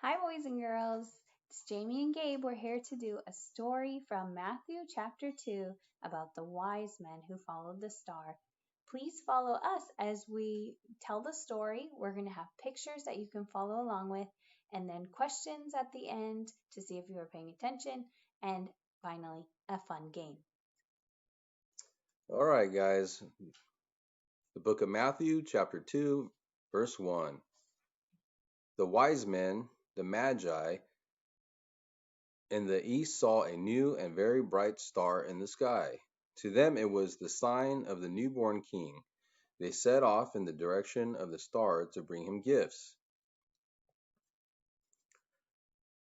Hi, boys and girls. It's Jamie and Gabe. We're here to do a story from Matthew chapter 2 about the wise men who followed the star. Please follow us as we tell the story. We're going to have pictures that you can follow along with, and then questions at the end to see if you are paying attention, and finally, a fun game. All right, guys. The book of Matthew, chapter 2, verse 1. The wise men, the Magi, in the east saw a new and very bright star in the sky. To them it was the sign of the newborn king. They set off in the direction of the star to bring him gifts.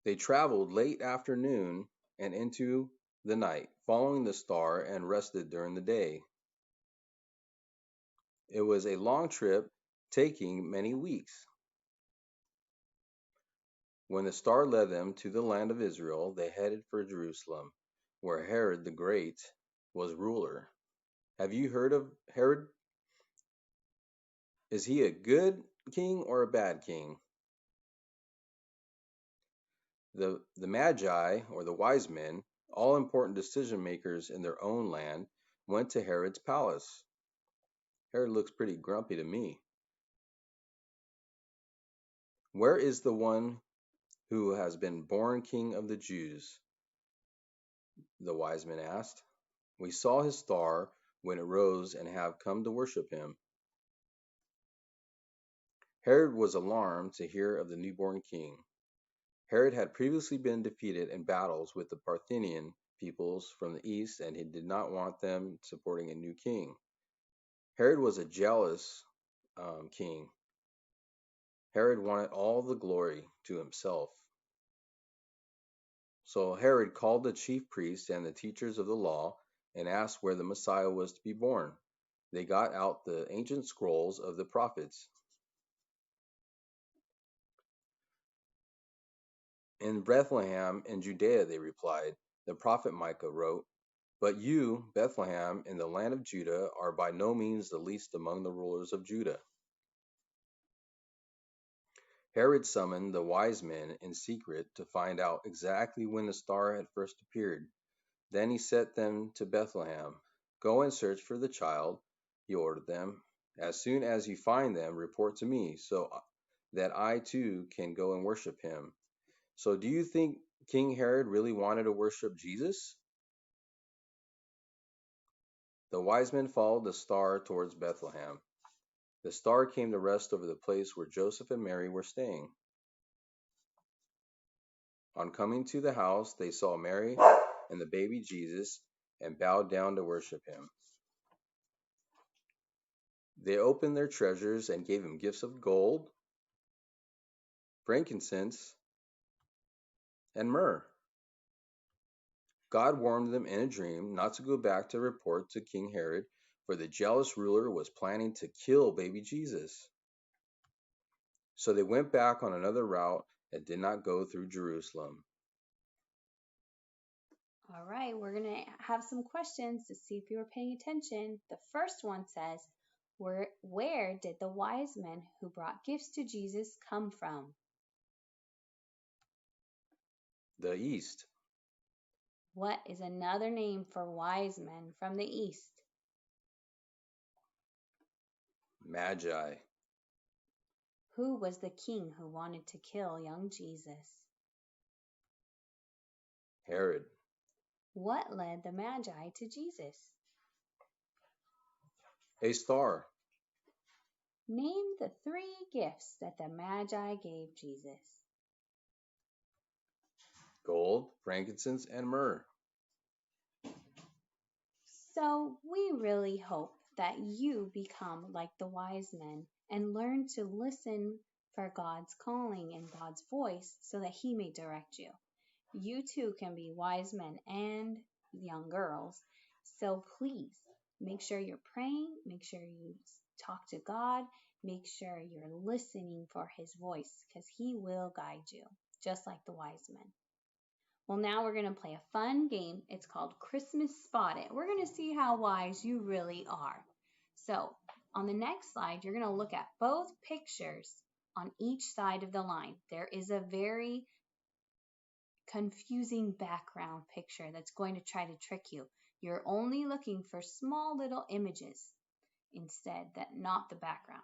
They traveled late afternoon and into the night, following the star, and rested during the day. It was a long trip, taking many weeks. When the star led them to the land of Israel, they headed for Jerusalem, where Herod the Great was ruler. Have you heard of Herod? Is he a good king or a bad king? The Magi, or the wise men, all important decision makers in their own land, went to Herod's palace. Herod looks pretty grumpy to me. Where is the one who has been born king of the Jews? The wise men asked. We saw his star when it rose and have come to worship him. Herod was alarmed to hear of the newborn king. Herod had previously been defeated in battles with the Parthian peoples from the east, and he did not want them supporting a new king. Herod was a jealous king. Herod wanted all the glory to himself. So Herod called the chief priests and the teachers of the law and asked where the Messiah was to be born. They got out the ancient scrolls of the prophets. In Bethlehem in Judea, they replied. The prophet Micah wrote, But you, Bethlehem, in the land of Judah, are by no means the least among the rulers of Judah. Herod summoned the wise men in secret to find out exactly when the star had first appeared. Then he sent them to Bethlehem. Go and search for the child, he ordered them. As soon as you find them, report to me, so that I too can go and worship him. So do you think King Herod really wanted to worship Jesus? The wise men followed the star towards Bethlehem. The star came to rest over the place where Joseph and Mary were staying. On coming to the house, they saw Mary and the baby Jesus and bowed down to worship him. They opened their treasures and gave him gifts of gold, frankincense, and myrrh. God warned them in a dream not to go back to report to King Herod, for the jealous ruler was planning to kill baby Jesus. So they went back on another route and did not go through Jerusalem. All right, we're going to have some questions to see if you were paying attention. The first one says, where did the wise men who brought gifts to Jesus come from? The east. What is another name for wise men from the east? Magi. Who was the king who wanted to kill young Jesus? Herod. What led the Magi to Jesus? A star. Name the three gifts that the Magi gave Jesus. Gold, frankincense, and myrrh. So we really hope that you become like the wise men and learn to listen for God's calling and God's voice so that He may direct you. You too can be wise men and young girls. So please make sure you're praying, make sure you talk to God, make sure you're listening for His voice because He will guide you, just like the wise men. Well, now we're going to play a fun game. It's called Christmas Spotted. We're going to see how wise you really are. So on the next slide, you're going to look at both pictures on each side of the line. There is a very confusing background picture that's going to try to trick you. You're only looking for small little images instead, that not the background.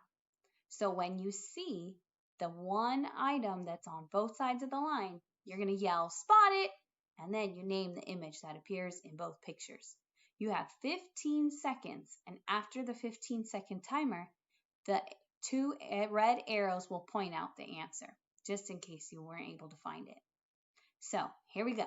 So when you see the one item that's on both sides of the line, you're going to yell, "Spot it!" And then you name the image that appears in both pictures. You have 15 seconds, and after the 15-second timer, the two red arrows will point out the answer, just in case you weren't able to find it. So here we go.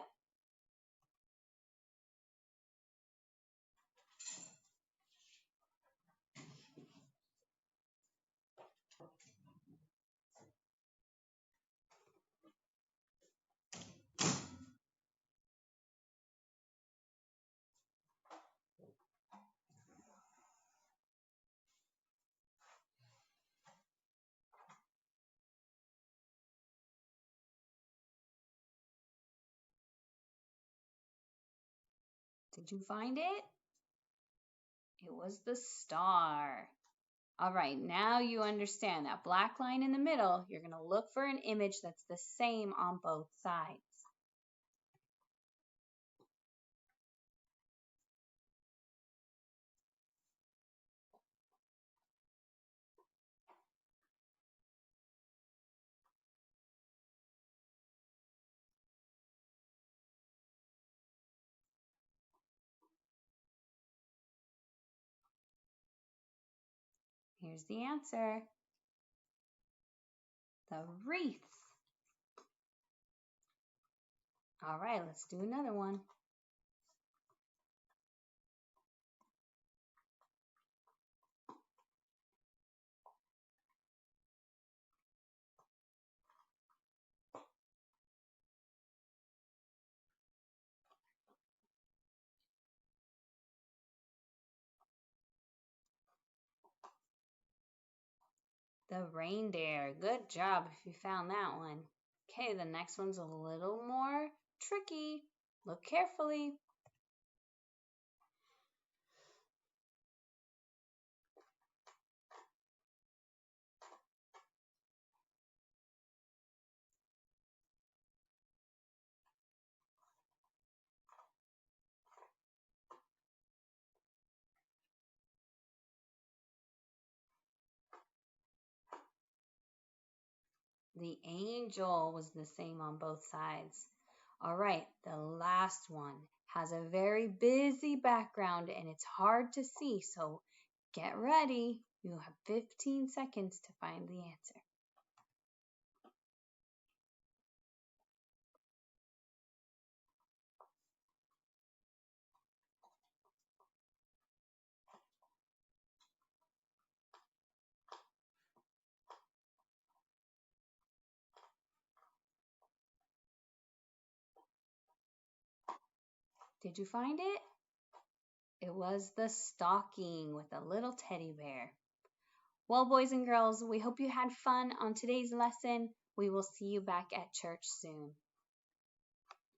Did you find it? It was the star. All right, now you understand that black line in the middle. You're going to look for an image that's the same on both sides. Here's the answer. The wreaths. All right, let's do another one. The reindeer. Good job if you found that one. Okay, the next one's a little more tricky. Look carefully. The angel was the same on both sides. All right, the last one has a very busy background and it's hard to see, so get ready. You have 15 seconds to find the answer. Did you find it? It was the stocking with a little teddy bear. Well, boys and girls, we hope you had fun on today's lesson. We will see you back at church soon.